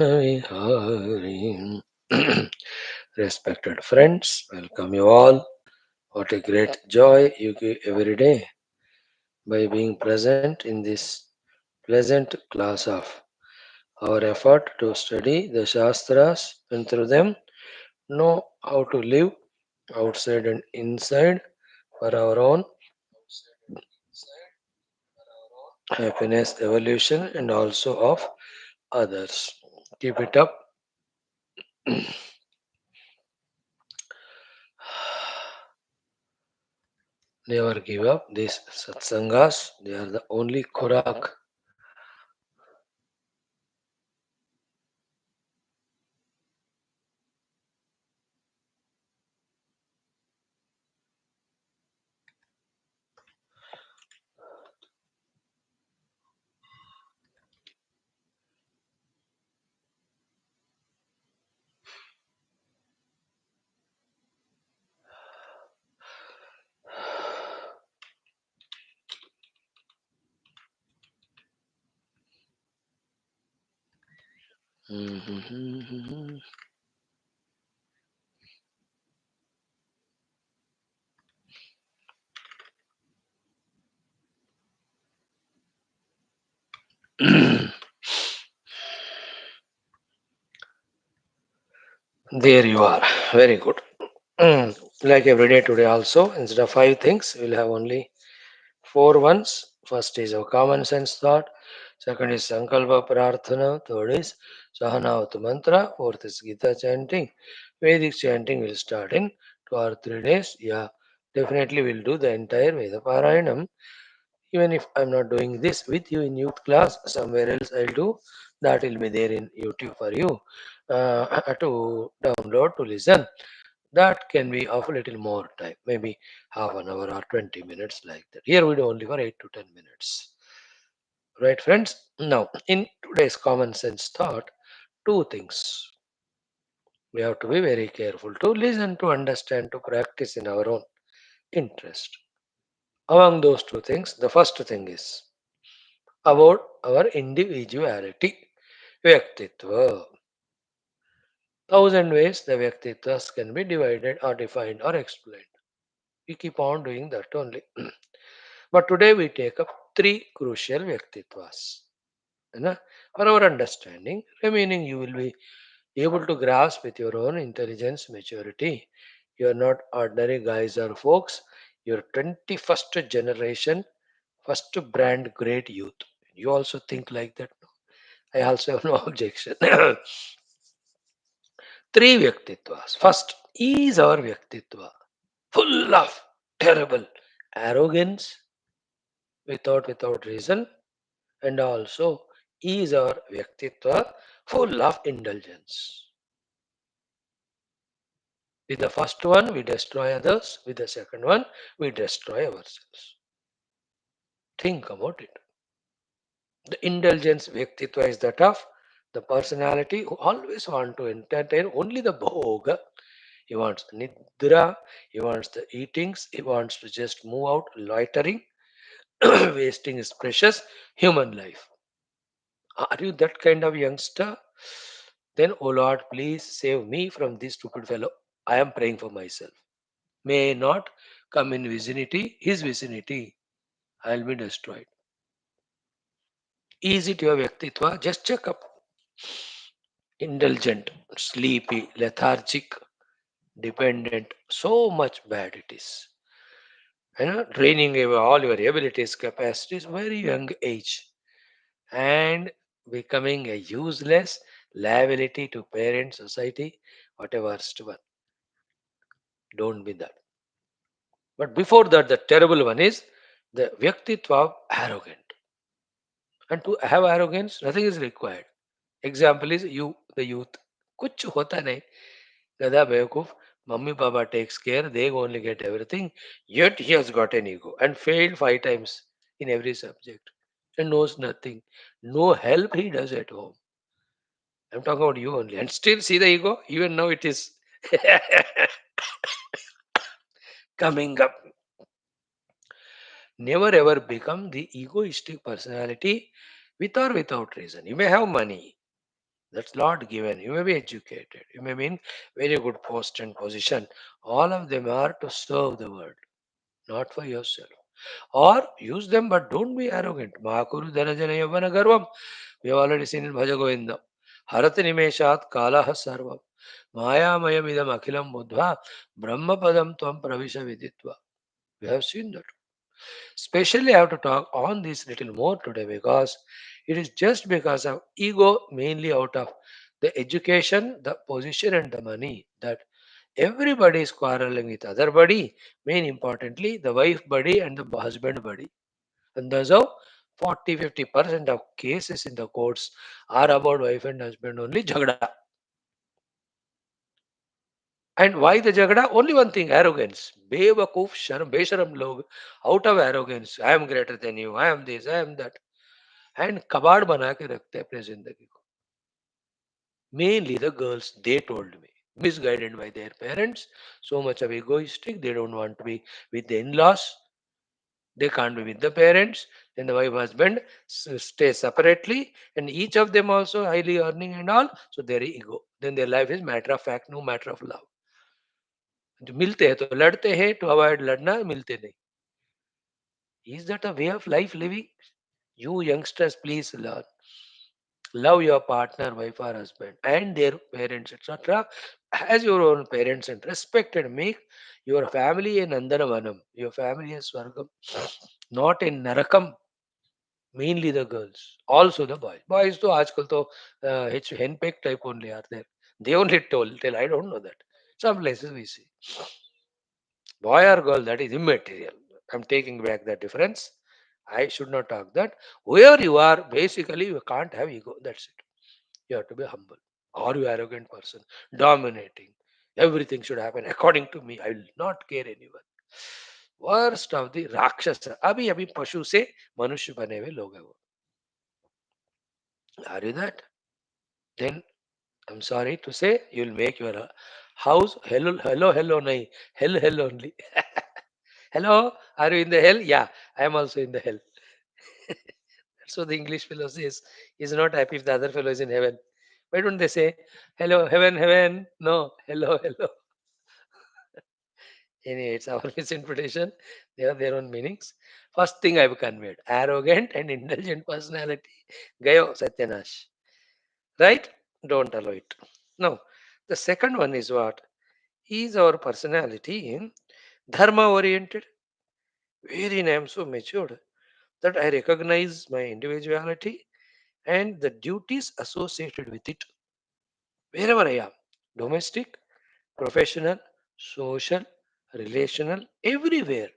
Vihari. Respected friends, welcome you all. What a great joy you give every day by being present in this pleasant class of our effort to study the Shastras and through them know how to live outside and inside for our own happiness, evolution, and also of others. Keep it up. Never give up. These satsangas, they are the only Korak. There you are. Very good. Like every day today also, instead of five things, we'll have only four ones. First is our common sense thought. Second is Sankalpa Prarthana. Third is Sahanavata Mantra. Fourth is Gita chanting. Vedic chanting will start in 2 or 3 days. Yeah, definitely we'll do the entire Veda Parayanam. Even if I'm not doing this with you in youth class, somewhere else I'll do. That will be there in YouTube for you to download, to listen. That can be of a little more time, maybe half an hour or 20 minutes like that. Here we do only for 8 to 10 minutes. Right, friends? Now, in today's common sense thought, two things. We have to be very careful to listen, to understand, to practice in our own interest. Among those two things, the first thing is about our individuality, Vyaktitva. Thousand ways the Vyaktitvas can be divided or defined or explained. We keep on doing that only. But today we take up three crucial Vyaktitvas. You know, for our understanding, remaining you will be able to grasp with your own intelligence, maturity. You are not ordinary guys or folks. You're 21st generation, first brand great youth. You also think like that. I also have no objection. Three Vyaktitvas. First is our Vyaktitva, full of terrible arrogance without reason, and also is our Vyaktitva full of indulgence. With the first one, we destroy others. With the second one, we destroy ourselves. Think about it. The indulgence Vyaktitva is that of the personality who always want to entertain only the bhoga. He wants nidra, he wants the eatings, he wants to just move out, loitering, wasting his precious human life. Are you that kind of youngster? Then, oh Lord, please save me from this stupid fellow. I am praying for myself. May not come in vicinity, his vicinity. I'll be destroyed. Easy to your Vyaktitva, just check up. Indulgent, sleepy, lethargic, dependent, so much bad it is. Draining away all your abilities, capacities, very young age, and becoming a useless liability to parents, society, whatever. One. Don't be that. But before that, the terrible one is the Vyaktitva of arrogant. And to have arrogance, nothing is required. Example is you, the youth. कुछ होता नहीं गधा बेवकूफ mummy papa takes care they only get everything yet he has got an ego and failed 5 times in every subject and knows nothing no help he does at home. I'm talking about you only and still see the ego even now it is coming up. Never ever become the egoistic personality with or without reason. You may have money, That's Lord given. You may be educated. You may be in very good post and position. All of them are to serve the world, not for yourself. Or use them, but don't be arrogant. Mahakuru dhanajana yavana garvam. We have already seen in Bhaja Govinda. Harati nimeshat kalaha sarvam. Mayam idam akhilam buddha. Brahma padam tvam pravisha viditva. We have seen that. Especially, I have to talk on this little more today because it is just because of ego, mainly out of the education, the position, and the money, that everybody is quarreling with other buddy. Main importantly, the wife buddy and the husband buddy. And thus how 40-50% of cases in the courts are about wife and husband only jagda. And why the jagda? Only one thing, arrogance. Bewakoof, sharam, besharam log, out of arrogance. I am greater than you. I am this, I am that. And कबाड़ बना के रखते हैं अपने जिंदगी को. Mainly the girls, they told me, misguided by their parents, so much of egoistic, they don't want to be with the in-laws, they can't be with the parents, then the wife husband stay separately, and each of them also highly earning and all, so their ego. Then their life is matter of fact, no matter of love. जो मिलते हैं तो लड़ते हैं, to avoid लड़ना मिलते नहीं. Is that a way of life living? You youngsters, please learn. Love your partner, wife or husband, and their parents, etc., as your own parents, and respect and make your family a Nandanavanam, your family a Swargam, not in Narakam. Mainly the girls, also the boys. Boys, to aajkal to henpeck type only are there. They only told, tell I don't know that. Some places we see boy or girl, that is immaterial. I'm taking back that difference. I should not talk that. Whoever you are, basically you can't have ego. That's it. You have to be humble. Or you arrogant person, dominating. Everything should happen according to me. I will not care anyone. Worst of the Rakshasa. अभी अभी पशु से मनुष्य बने हुए लोग हैं वो. Are you that? Then I'm sorry to say you'll make your house hello nahi. Hell only. Hello, are you in the hell? Yeah, I am also in the hell. So the English fellow says he's not happy if the other fellow is in heaven. Why don't they say hello, heaven, heaven? No, hello. Anyway, it's our misinterpretation. They have their own meanings. First thing I've conveyed, arrogant and indulgent personality. Gayo Satyanash. Right? Don't allow it. Now, the second one is what? Is our personality dharma oriented? Wherein I am so matured that I recognize my individuality and the duties associated with it wherever I am. Domestic, professional, social, relational, everywhere.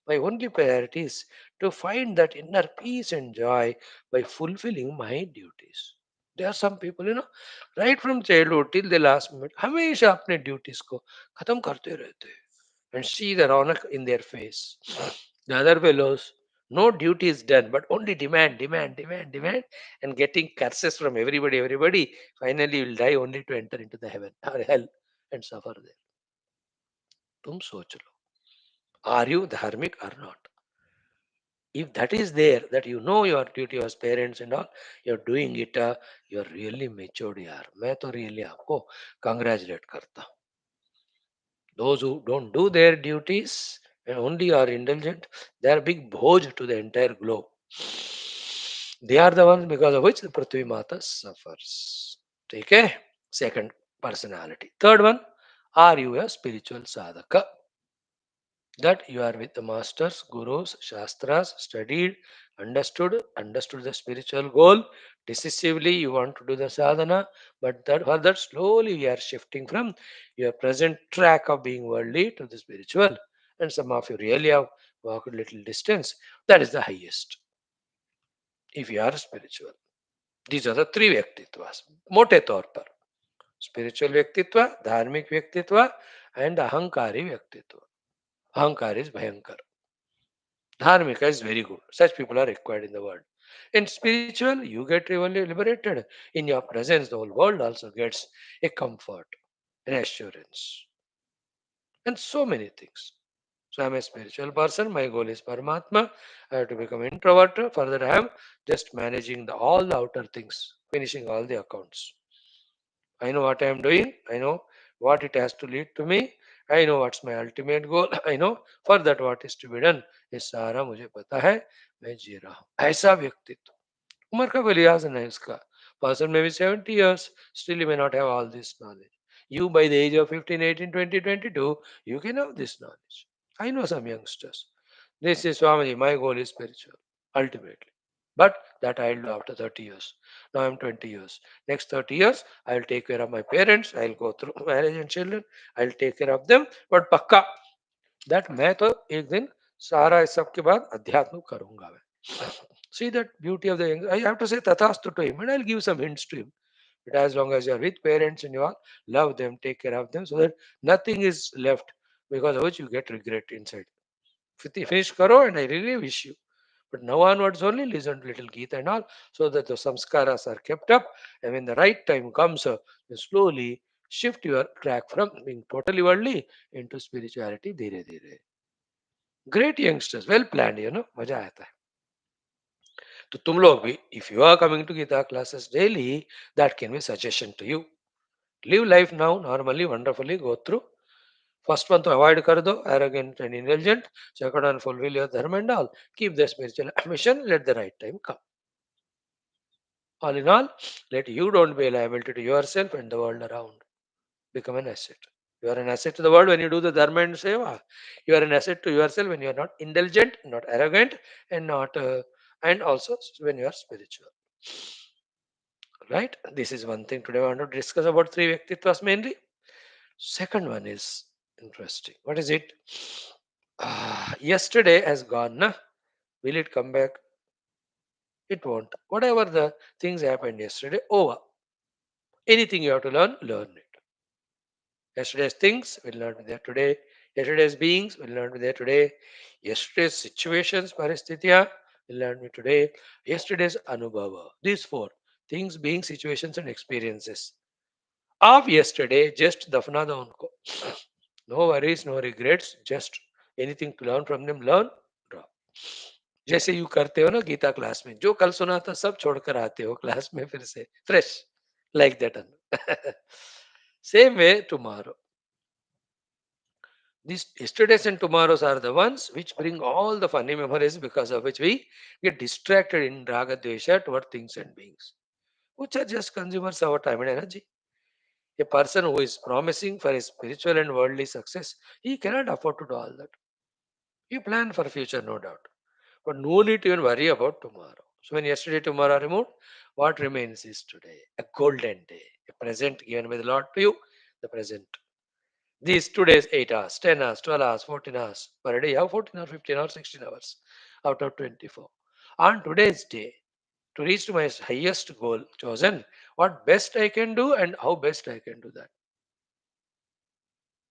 My only priority is to find that inner peace and joy by fulfilling my duties. There are some people, right from childhood till the last minute, हमेशा अपने duties को खत्म करते रहते हैं. And see the ronak in their face. The other fellows, no duty is done, but only demand, and getting curses from everybody. Finally, you will die only to enter into the heaven or hell and suffer there. तुम सोच लो, are you dharmic or not? If that is there, that you know your duty as parents and all, you're doing it, you're really matured यार. मैं तो really आपको congratulate करता हूँ. Those who don't do their duties and only are indulgent, they are big bhoj to the entire globe. They are the ones because of which the Prithvi Mata suffers. Okay? Second personality. Third one, are you a spiritual sadhaka? That you are with the masters, gurus, shastras, studied, understood the spiritual goal. Decisively, you want to do the sadhana, but that for that slowly we are shifting from your present track of being worldly to the spiritual. And some of you really have walked a little distance. That is the highest. If you are spiritual, these are the three व्यक्तित्वास मोटे तौर पर. Spiritual व्यक्तित्व, धार्मिक व्यक्तित्व, and अहंकारी व्यक्तित्व. अहंकार is भयंकर. Dharmika is very good. Such people are required in the world. In spiritual, you get really liberated. In your presence, the whole world also gets a comfort, an assurance, and so many things. So I'm a spiritual person. My goal is Paramatma. I have to become introvert. Further, I am just managing all the outer things, finishing all the accounts. I know what I am doing. I know what it has to lead to me. I know what's my ultimate goal. I know for that what is to be done. ये सारा मुझे पता है. मैं जी रहा हूँ. ऐसा व्यक्तित्व. उम्र का कोई लिहाज नहीं उसका. Person may be 70 years, still he may not have all this knowledge. You by the age of 15, 18, 20, 22, you can have this knowledge. I know some youngsters. They say, Swamiji, my goal is spiritual, ultimately. But that I'll do after 30 years. Now I'm 20 years. Next 30 years, I'll take care of my parents. I'll go through marriage and children. I'll take care of them. But पक्का that मैं तो एक दिन सारा इस सब के बाद अध्यात्म करूंगा मैं. See that beauty of the young. I have to say tathastu to him, and I'll give some hints to him. But as long as you are with parents and you all love them, take care of them, so that nothing is left because of which you get regret inside. Finish karo, and I really wish you. But now onwards only listen to little Geetha and all, so that the samskaras are kept up, and when the right time comes, you slowly shift your track from being totally worldly into spirituality. धीरे धीरे. Great youngsters, well planned, मजा आता है. तो तुम लोग भी, if you are coming to Gita classes daily, that can be suggestion to you. Live life now normally, wonderfully, go through. First one to avoid kar do, arrogant and indulgent. Second one, fulfill your dharma and all. Keep the spiritual mission, let the right time come. All in all, let you don't be a liability to yourself and the world around. Become an asset. You are an asset to the world when you do the dharma and seva. You are an asset to yourself when you are not indulgent, not arrogant, and not and also when you are spiritual. Right? This is one thing today I want to discuss about three Vyaktittvas mainly. Second one is interesting. What is it? Yesterday has gone. Na? Will it come back? It won't. Whatever the things happened yesterday, over. Anything you have to learn, learn it. Yesterday's things will not be there today. Yesterday's beings will not be there today. Yesterday's situations, paristitya, will not be today. Yesterday's anubhava. These four things, being, situations, and experiences of yesterday, just dafna do unko. No worries, no regrets, just anything to learn from them, learn, drop. जैसे you करते हो ना Gita class में, जो कल सुना था सब छोड़कर आते हो क्लास में फिर से fresh, like that. Same way tomorrow. These yesterdays and tomorrows are the ones which bring all the funny memories, because of which we get distracted in raga dvesha toward things and beings, which are just consumers of our time and energy. A person who is promising for his spiritual and worldly success, he cannot afford to do all that. You plan for future, no doubt, but no need to even worry about tomorrow. So when yesterday, tomorrow are removed, what remains is today, a golden day, a present given by the Lord to you, the present. These today's 8 hours, 10 hours, 12 hours, 14 hours per day, you have 14 or 15 or 16 hours out of 24. On today's day, to reach to my highest goal chosen, what best I can do and how best I can do that.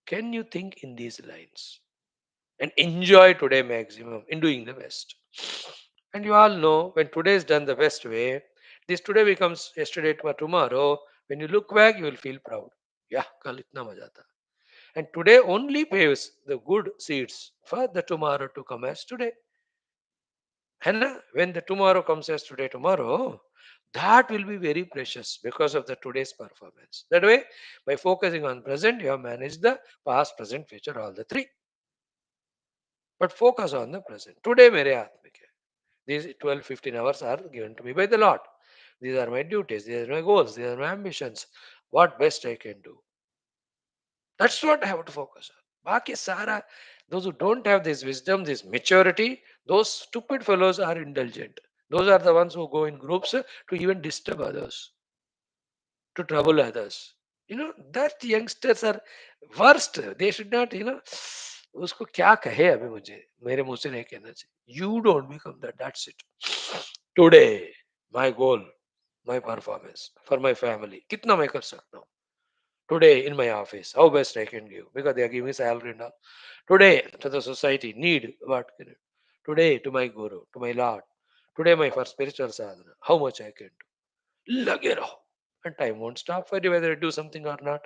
Can you think in these lines and enjoy today maximum in doing the best? And you all know when today is done the best way, this today becomes yesterday to tomorrow. When you look back, you will feel proud. Yeah, kal itna maja tha. And today only paves the good seeds for the tomorrow to come as today. And when the tomorrow comes as today, tomorrow, that will be very precious because of the today's performance. That way, by focusing on present, you have managed the past, present, future, all the three. But focus on the present. Today, mere atmik hai. These 12, 15 hours are given to me by the Lord. These are my duties, these are my goals, these are my ambitions. What best I can do. That's what I have to focus on. Baki Sara, those who don't have this wisdom, this maturity, those stupid fellows are indulgent. Those are the ones who go in groups to even disturb others, to trouble others. That youngsters are worst. They should not, उसको क्या कहे अभी मुझे मेरे मुंह से नहीं कहना चाहिए. You don't become that. That's it. Today, my goal, my performance for my family. कितना मैं कर सकता हूँ? Today in my office, how best I can give because they are giving me salary and all. Today to the society, need what can I do? Today to my guru, to my Lord. Today my for spiritual sadhana, how much I can do. Lage raho. And time won't stop for you whether you do something or not.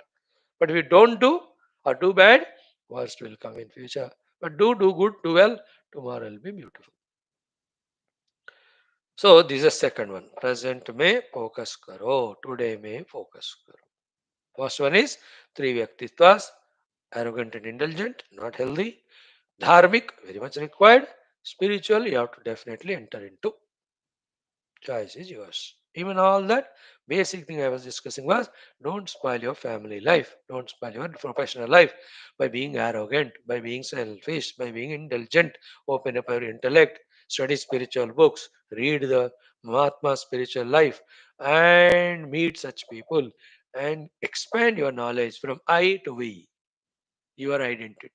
But if you don't do or do bad, worst will come in future. But do good, do well, tomorrow will be beautiful. So this is second one. Present में focus करो, today में focus करो. First one is three Vyaktittvas, arrogant and indulgent, not healthy. Dharmic, very much required. Spiritual, you have to definitely enter into. Choice is yours. Even all that basic thing I was discussing was don't spoil your family life, don't spoil your professional life by being arrogant, by being selfish, by being indulgent. Open up your intellect, study spiritual books, read the Mahatma spiritual life, and meet such people and expand your knowledge from I to we, your identity.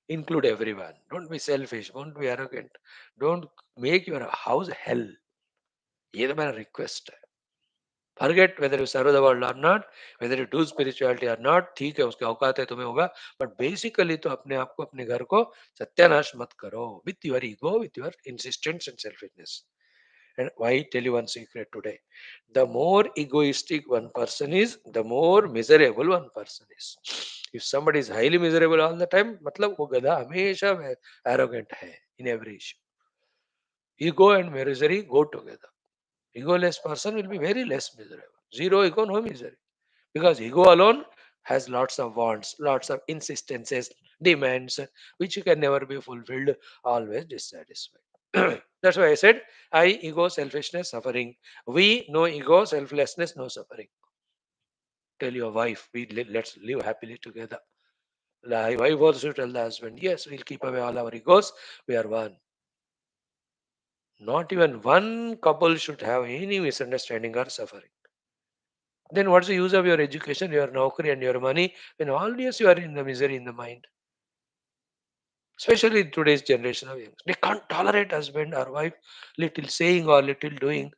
Include everyone. Don't be selfish, don't be arrogant, don't make your house hell. ये तो मेरा request है. Forget whether you serve the world or not, whether you do spirituality or not. ठीक है, उसके औकात है, तुम्हें होगा. But basically तो अपने आप को, अपने घर को सत्यानाश मत करो with your ego, with your insistence and selfishness. And why tell you one secret today? The more egoistic one person is, the more miserable one person is. If somebody is highly miserable all the time, मतलब वो गधा हमेशा arrogant है in every issue. Ego and misery go together. Egoless person will be very less miserable. Zero ego, no misery. Because ego alone has lots of wants, lots of insistences, demands, which can never be fulfilled, always dissatisfied. That's why I said, I, ego, selfishness, suffering. We, no ego, selflessness, no suffering. Tell your wife, let's live happily together. The wife also tell the husband, yes, we'll keep away all our egos, we are one. Not even one couple should have any misunderstanding or suffering. Then what's the use of your education, your naukri and your money when always you are in the misery in the mind? Especially in today's generation of young. They can't tolerate husband or wife little saying or little doing.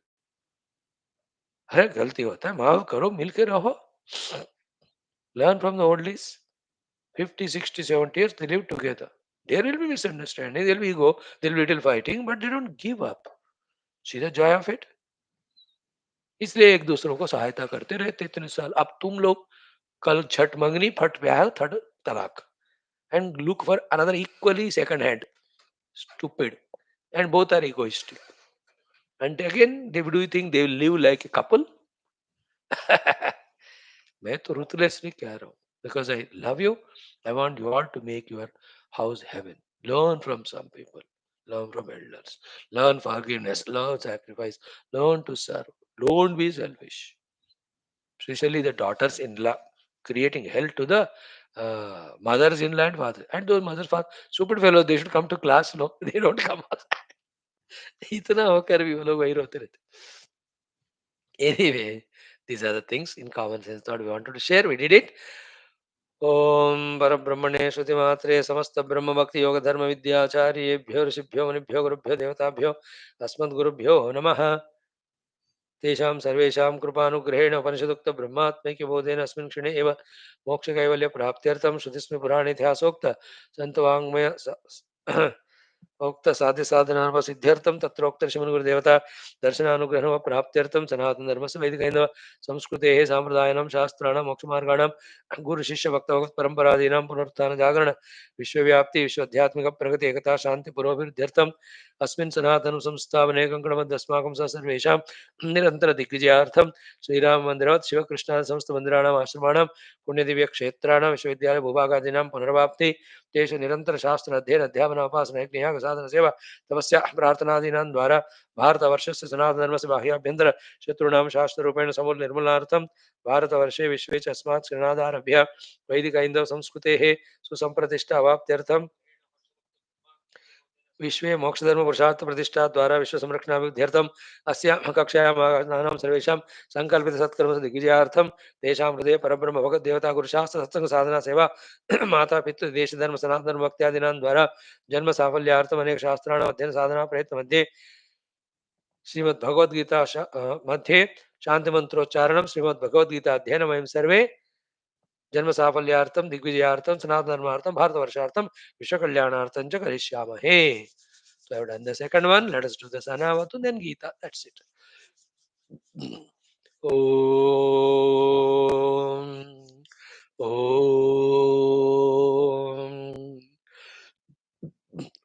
अरे गलती होता है, माफ करो, मिलके रहो. Learn from the oldies. 50, 60, 70 years they live together. There will be misunderstanding, there will be ego, there will be little fighting, but they don't give up. See the joy of it? इसलिए एक दूसरों को सहायता करते रहते इतने साल. अब तुम लोग कल छठ मंगनी, फट ब्याह, थर्ड तलाक. And look for another equally second hand. Stupid. And both are egoistic. And again, do you think they will live like a couple? मैं तो ruthlessly कह रहा हूँ. Because I love you, I want you all to make your house heaven. Learn from some people. Learn from elders. Learn forgiveness. Learn sacrifice. Learn to serve. Don't be selfish. Especially the daughters-in-law creating hell to the mothers-in-law and father. And those mothers, father, stupid fellows, they should come to class, no? They don't come. इतना होकर भी वो लोग वही रोते रहते. Anyway, these are the things in common sense thought we wanted to share. We did it. ओम परब्रह्मणे श्रुतिमात्रे समस्त ब्रह्म भक्ति योग धर्म विद्याचार्येभ्यो ऋषिभ्यो मुनिभ्यो गुरुभ्यो देवताभ्यो अस्मद्गुरुभ्यो नमः. तेषां सर्वेषां कृपानुग्रहेण उपनिषदुक्त ब्रह्मात्मैक्यबोधेन अस्मिन् क्षणे एव मोक्षकैवल्यप्राप्त्यर्थं श्रुतिस्मृपुराणेतिहासोक्त सन्तवाङ्मय उक्त साध्य साधनार्म सिद्ध्यर्थम तत्रोक्त श्रीमन्गुरुदेवता दर्शनानुग्रह प्राप्त्यर्थम सनातन धर्म से वैदिक संस्कृते सांप्रदायिनां शास्त्राणां मोक्षमार्गाणां गुरु शिष्य भक्त भगवत परंपरादीनां पुनरुत्थान जागरण विश्वव्याप्ति विश्वध्यात्मिक प्रगति एकता शांति पुरोभिवृद्ध्यर्थम अस्मिन् सनातन संस्थापने कंकणबद्ध अस्माकं सह सर्वेषां निरंतर दिग्विजयार्थम श्रीराम मंदिरवत् शिवकृष्णादि समस्त मंदिराणाम् आश्रमाणां पुण्यदिव्य क्षेत्राणां विश्वविद्यालय भूभागादीनां पुनर्वाप्ति तेषु निरंतर शास्त्र अध्ययन अध्यापन उपासना यज्ञ साधन सेवा तपस्या प्रार्थनादीनां द्वारा भारतवर्षस्य सनातनधर्मस्य बाह्याभ्यन्तर शत्रूणां शास्त्ररूपेण समूल निर्मूलनार्थं भारतवर्षे विश्वे च अस्मात् श्रीनादारभ्य वैदिक हिन्दव संस्कृतेः सुसंप्रतिष्ठा अवाप्त्यर्थं विश्वे मोक्षधर्म पुरुषार्थ प्रतिष्ठा द्वारा विश्व संरक्षणाभिवृद्ध्यर्थम अस्यां कक्षायां आगतानां सर्वेषां संकल्पित सत्कर्म दिग्विजयार्थम तेषां हृदये परब्रह्म भगवत देवता गुरुशास्त्र सत्संग साधना सेवा माता पितृ देश धर्म सनातन धर्म भक्त्यादीनां द्वारा जन्म साफल्यार्थम अनेक शास्त्राणां अध्ययन साधना प्रयत्न मध्ये श्रीमद् भगवद गीता मध्ये शांति मंत्रोच्चारणं श्रीमद् भगवद गीता अध्ययनं वयं सर्वे जन्म साफल्यार्थम दिग्विजयार्थम सनातन धर्मार्थम भारतवर्षार्थम विश्व कल्याणार्थम च करिष्यामहे. So I've done the second one. Let us do the Sanavatu, then Geetha. That's it. Om. Om.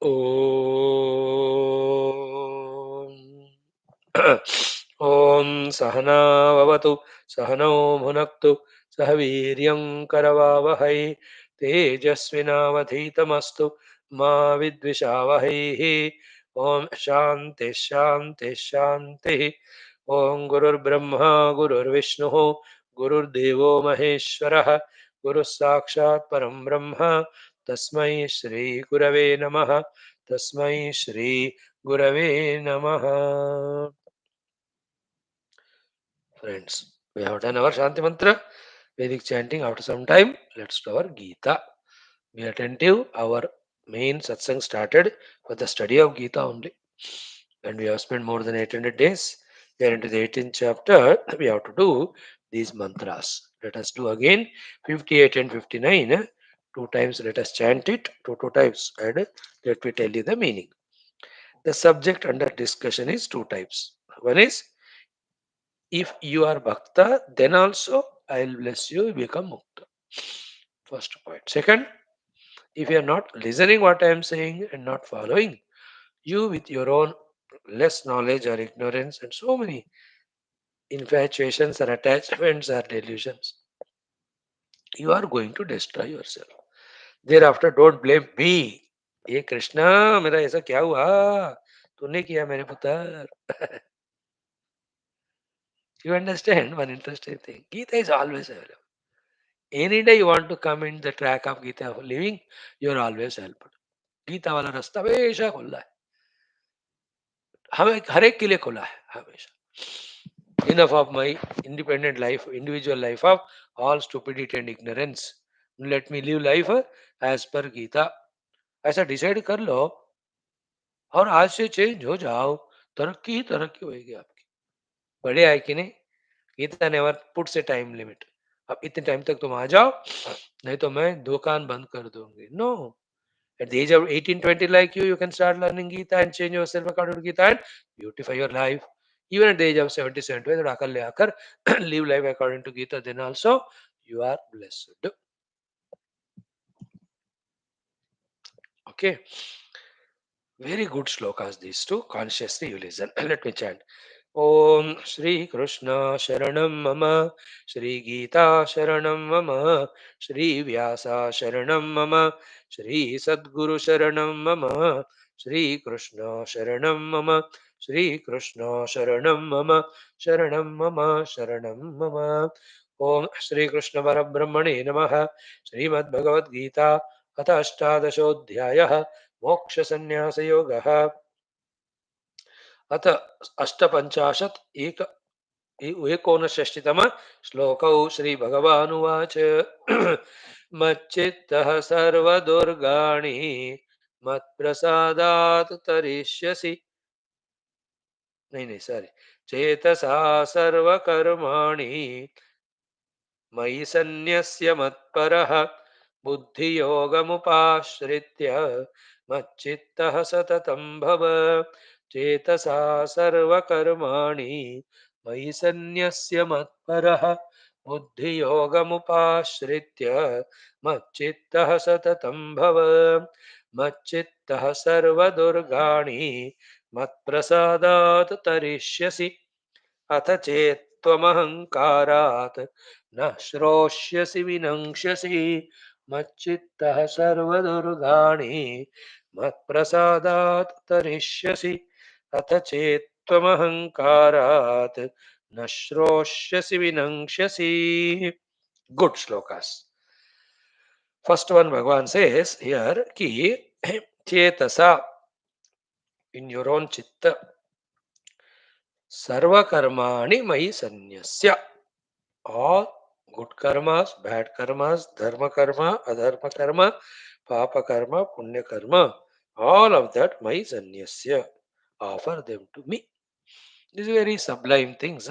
Om. Om सहना भवतु सहनौ भुनक्तु सह वीर्यं करवावहै तेजस्विनावधीतमस्तु मा विद्विषावहैः ॐ शान्ति शान्ति शान्तिः ॐ गुरुर्ब्रह्मा गुरुर्विष्णुः गुरुर्देवो महेश्वरः गुरुः साक्षात् परं ब्रह्म तस्मै श्री गुरवे नमः तस्मै श्री गुरवे नमः. Friends, we have done our Shanti Mantra, Vedic chanting after some time. Let's do our Geetha. Be attentive. Our main satsang started with the study of Geetha only. And we have spent more than 800 days. We are into the 18th chapter. We have to do these mantras. Let us do again 58 and 59. Two times let us chant it, two times. And let me tell you the meaning. The subject under discussion is two types. One is, if you are Bhakta, then also I will bless you, you become Mukta. First point. Second, if you are not listening what I am saying and not following, you with your own less knowledge or ignorance and so many infatuations or attachments or delusions, you are going to destroy yourself. Thereafter, don't blame me. ये कृष्णा मेरा ऐसा क्या हुआ तूने किया मेरे पुत्र. You understand one interesting thing. Gita is always available. Any day you want to come in the track of Gita of living, you are always helped. Gita वाला रास्ता हमेशा खुला है. हमें हर एक के लिए खुला है हमेशा. Enough of my independent life, individual life of all stupidity and ignorance. Let me live life as per Gita. ऐसा डिसाइड कर लो और आज से चेंज हो जाओ. तरक्की ही तरक्की होगी आपकी. बढ़िया है कि नहीं. Gita never puts a time limit. अब इतने टाइम तक तुम आ जाओ नहीं तो मैं दुकान बंद कर दूंगी. No. At the age of 18, 20 like you can start learning Gita and change yourself according to Gita and beautify your life. Even at the age of 70, 75, akal le aakar live life according to Gita, then also you are blessed. Okay. Very good shlokas, these two. Consciously you listen. Let me chant. Om Shri Krishna Sharanam Mama Shri Geeta Sharanam Mama Shri Vyasa Sharanam Mama Shri Sadguru Sharanam Mama Shri Krishna Sharanam Mama Shri Krishna Sharanam Mama Sharanam Mama Sharanam Mama. Om Shri Krishna Parabrahmane Namaha Srimad Bhagavad Gita अथ अष्टादशोऽध्यायः मोक्षसन्न्यासयोगः. अथ अष्टपञ्चाशत् एकोनषष्टितम श्लोकौ श्रीभगवानुवाच मच्चित्तः सर्वदुर्गाणि मत्प्रसादात् तरिष्यसि. नहीं सारी. चेतसा सर्वकर्माणि मयि सन्न्यस्य मत्परः बुद्धियोगमुपाश्रित्य मच्चित्तः सततं भव. चेतसा सर्वकर्माणि मयि सन्न्यस्य मत्परः बुद्धियोगमुपाश्रित्य मच्चित्तः सततं भव. मच्चित्तः सर्वदुर्गाणि मत्प्रसादात् तरिष्यसि. अथ चेत्त्वमहङ्कारात् न श्रोष्यसि विनङ्क्ष्यसि. मच्चित्तः सर्वदुर्गाणि मत्प्रसादात् तरिष्यसि. अथ चेत्त्वमहङ्कारात् न श्रोष्यसि विनङ्क्ष्यसि. Good shlokas. First one Bhagavan says here ki chetasa, in your own chitta, sarva karmani mai sanyasya, all good karmas, bad karmas, dharma karma, adharma karma, papa karma, punya karma, all of that my sanyasya, offer them to me. These very sublime things.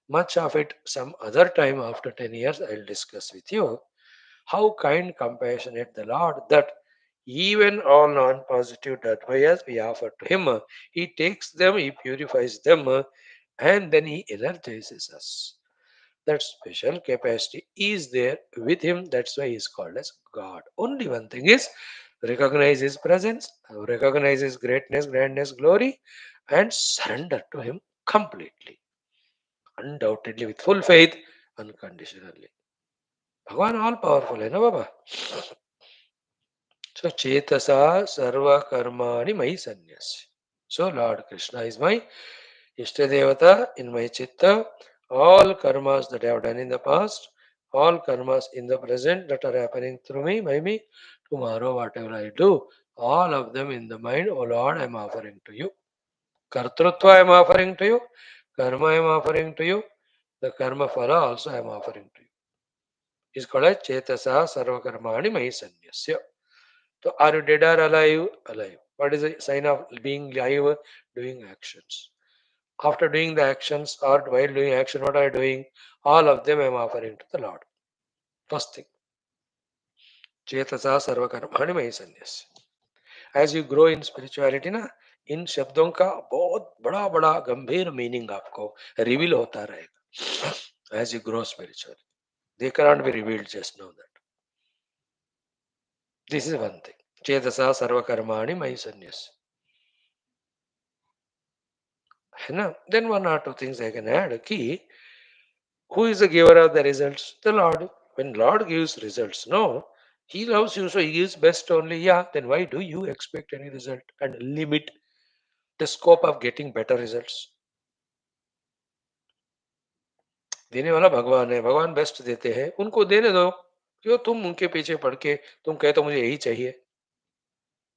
Much of it some other time after 10 years I'll discuss with you. How kind, compassionate the Lord that even all non-positive dharmayas we offer to Him, He takes them, He purifies them, and then He energizes us. That special capacity is there with him. That's why he is called as God. Only one thing is, recognize his presence, recognize his greatness, grandness, glory, and surrender to him completely. undoubtedly with full faith, unconditionally. Bhagavan all powerful, hai na Baba? So Chetasa Sarva Karmani Mai Sanyas. So Lord Krishna is my Ishtadevata in my Chitta. All karmas that I have done in the past, all karmas in the present that are happening through me, by me, tomorrow, whatever I do, all of them in the mind, oh Lord, I am offering to you. Kartrutva I am offering to you. Karma I am offering to you. The karma phala also I am offering to you. Is called as Chetasa Sarva Karmani Mai Sanyasya. So are you dead or alive? Alive. What is the sign of being alive? Doing actions. After doing the actions or while doing action, what are you doing? All of them I am offering to the Lord. First thing. Chetasa sarva karmani mai sanyas. As you grow in spirituality ना, इन शब्दों का बहुत बड़ा बड़ा गंभीर meaning आपको reveal होता रहेगा. As you grow spiritually, they cannot be revealed just now. That this is one thing. Chetasa sarva karmani mai sanyas. है ना? Then one or two things I can add. Key. Who is the giver of the results? The Lord. When Lord gives results, no, He loves you, so He gives best only. Yeah, then why do you expect any result and limit the scope of getting better results? देने वाला भगवान है, भगवान best देते हैं, उनको देने दो. क्यों तुम उनके पीछे पड़ के तुम कहते हो मुझे यही चाहिए?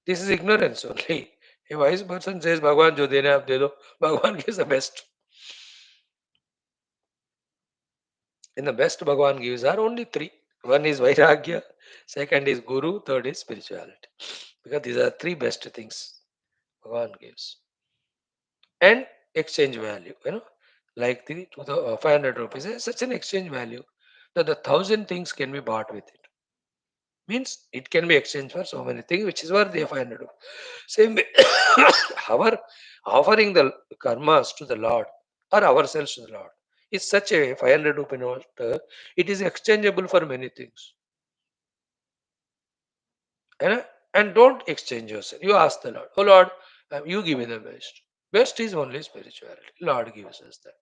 This is ignorance only. A wise person says भगवान जो देने आप दे दो, भगवान gives the best. And the best Bhagavan gives are only three. One is Vairagya, second is Guru, third is spirituality. Because these are three best things Bhagavan gives. And exchange value, like the 500 rupees is such an exchange value that 1,000 things can be bought with it. Means it can be exchanged for so many things, which is worth the 500 rupees. Same way, our offering the karmas to the Lord or ourselves to the Lord is such a 500 rupee note, it is exchangeable for many things. And don't exchange yourself. You ask the Lord, oh Lord, you give me the best. Best is only spirituality. Lord gives us that.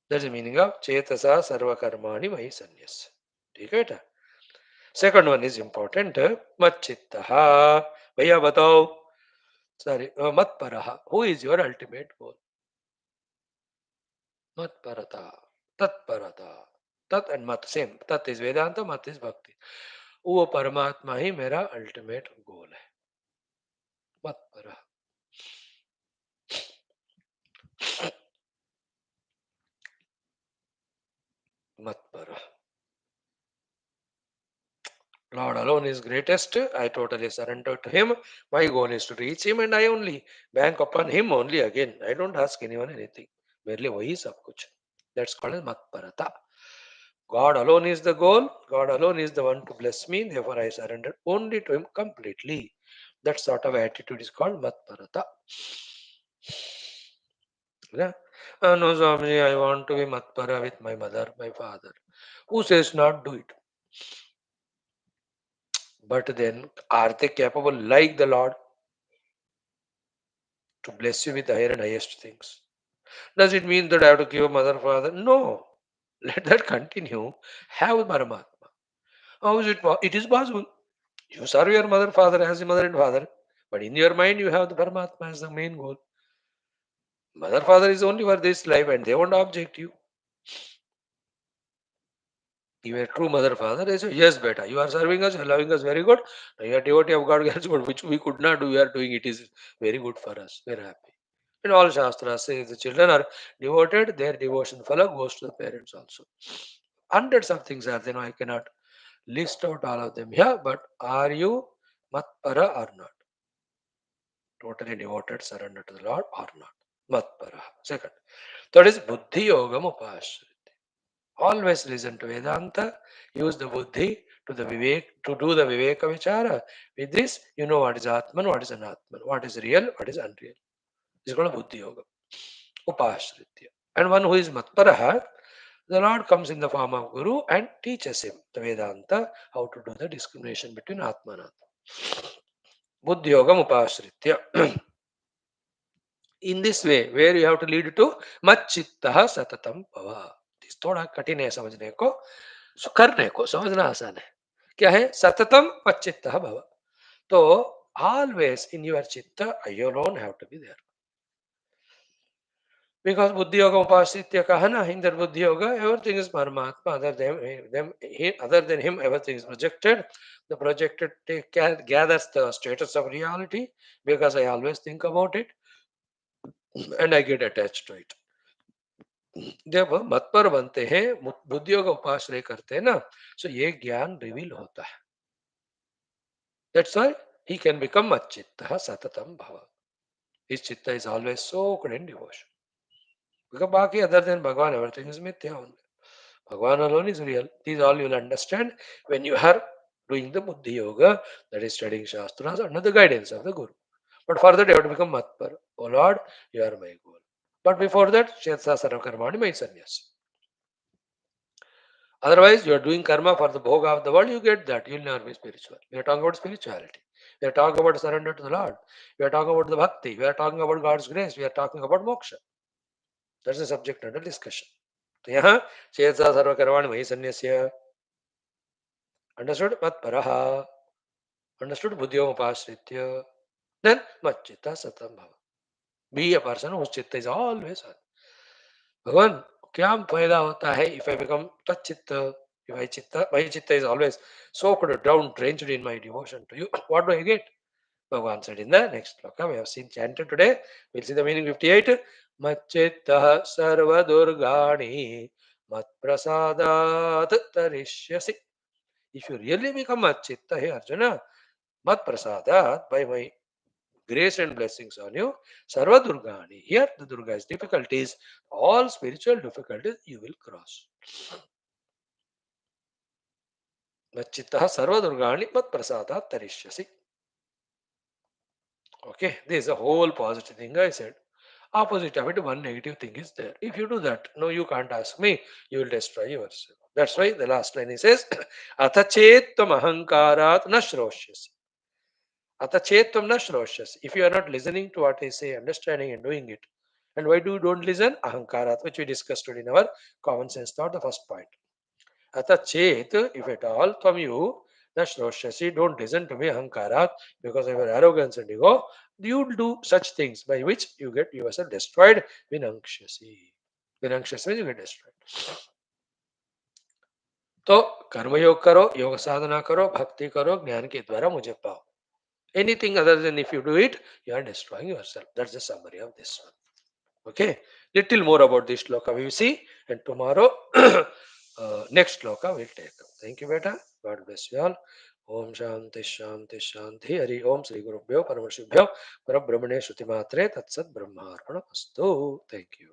That's the meaning of Chetasa Sarva Karmani Mai Sanyas. ठीक है बेटा? Second one is important. Matchittaha. Bhaiya batao. Sorry. Matparaha. Who is your ultimate goal? Matparata. Tatparata. Tat and Mat same. Tat is Vedanta, Mat is Bhakti. वो परमात्मा ही मेरा ultimate goal है. Matparaha. Matparaha. Lord alone is greatest. I totally surrender to Him. My goal is to reach Him and I only bank upon Him only again. I don't ask anyone anything. Merely वही सब कुछ. That's called as Matparata. God alone is the goal. God alone is the one to bless me. Therefore, I surrender only to Him completely. That sort of attitude is called Matparata. Yeah. No, Swami, I want to be Matpara with my mother, my father. Who says not do it? But then, are they capable, like the Lord, to bless you with the higher and highest things? Does it mean that I have to give a mother, father? No. Let that continue. Have Paramatma. How is it? It is possible. You serve your mother, father as a mother and father, but in your mind you have the Paramatma as the main goal. Mother, father is only for this life and they won't object you. You are true mother, father. They say, yes, beta, you are serving us, you are loving us very good. You are devotee of God, that's good, which we could not do. You are doing it is very good for us. We are happy. And all Shastras say the children are devoted, their devotion phala goes to the parents also. Hundreds of things are there. I cannot list out all of them here, but are you matpara or not? Totally devoted, surrender to the Lord or not? Matpara. Second. Third is buddhi yogam upashrita. Always listen to Vedanta. Use the buddhi to do the viveka vichara. With this, you know what is Atman, what is Anatman, what is real, what is unreal. This is called buddhi yoga. Upashritya. And one who is matparaha, the Lord comes in the form of Guru and teaches him the Vedanta, how to do the discrimination between Atma and Atma. Buddhi yogam upashritya. In this way, where you have to lead to मच्चित्तः सततम भव. इस थोड़ा कठिन है समझने को, करने को समझना आसान है. क्या है? सततम मच्चित्तः भव. तो always in your chitta, you alone have to be there. Because Buddhi Yoga Upasitya Kahana, in that Buddhi Yoga, everything is Paramatma. Other than him, everything is projected. The projected gathers the status of reality because I always think about it and I get attached to it. जब मत पर बनते हैं, बुद्धियों का उपाश्रय करते हैं ना, so ये ज्ञान रिवील होता है. That's why he can become Macchittah Satatam Bhava. His chitta is always soaked in devotion. Because Baki, other than Bhagavan, everything is mithya only. Bhagavan alone is real. This is all you will understand when you are doing the Buddhi Yoga, that is studying Shastras under the guidance of the Guru. But for that, you have to become Matpar. Oh Lord, you are my goal. But before that, Shetsa Sarvakarmani, my sannyas. Otherwise, you are doing karma for the bhoga of the world, you get that. You will never be spiritual. We are talking about spirituality. We are talking about surrender to the Lord. We are talking about the bhakti. We are talking about God's grace. We are talking about moksha. That's the subject under discussion. तो यहाँ चेतसा सर्वकर्माणि मयि सन्न्यस्य. Understood? Matparaha. Understood? Buddhyomupasritya. Then Macchitta Satam Bhava. Be a person whose chitta is always on. भगवान क्या फायदा होता है if I become तच्चित्त, if my chitta is always soaked down, drenched in my devotion to you, what do I get? Bhagavan said in the next sloka, we have seen chanted today. We'll see the meaning 58. Macchittah sarva durgani mat prasadat tarishyasi. If you really become Macchitta, hey Arjuna, mat prasadat, by my grace and blessings on you, sarva durgani. Here the Durga is difficulties, all spiritual difficulties you will cross. Macchittah sarva durgani mat prasadat tarishyasi. Okay, this is a whole positive thing I said. Opposite of it, one negative thing is there. If you do that, no, you can't ask me, you will destroy yourself. That's why the last line he says, Atachettam ahankarat na shrosyasi. Atachettam na shrosyasi. If you are not listening to what I say, understanding and doing it, and why do you don't listen? Ahankarat, which we discussed today in our common sense thought, the first point. Atachet, if at all, from you, na shrosyasi, don't listen to me, ahankarat, because of your arrogance and ego, you will do such things by which you get yourself destroyed. Vinankshyasi. Vinankshyasi means you get destroyed. तो कर्मयोग करो, योग साधना करो, भक्ति करो, ज्ञान के द्वारा मुझे पाओ. Anything other than if you do it, you are destroying yourself. That's the summary of this one. Okay, little more about this shloka we will see, and tomorrow next shloka we'll take up. Thank you, beta. God bless you all. Om Shanti Shanti Shanti. Hari Om Sri Gurubhyo Paramashubhyo Parabrahmane Shruti Matre Tat Sat Brahmarpana Astu. Thank you.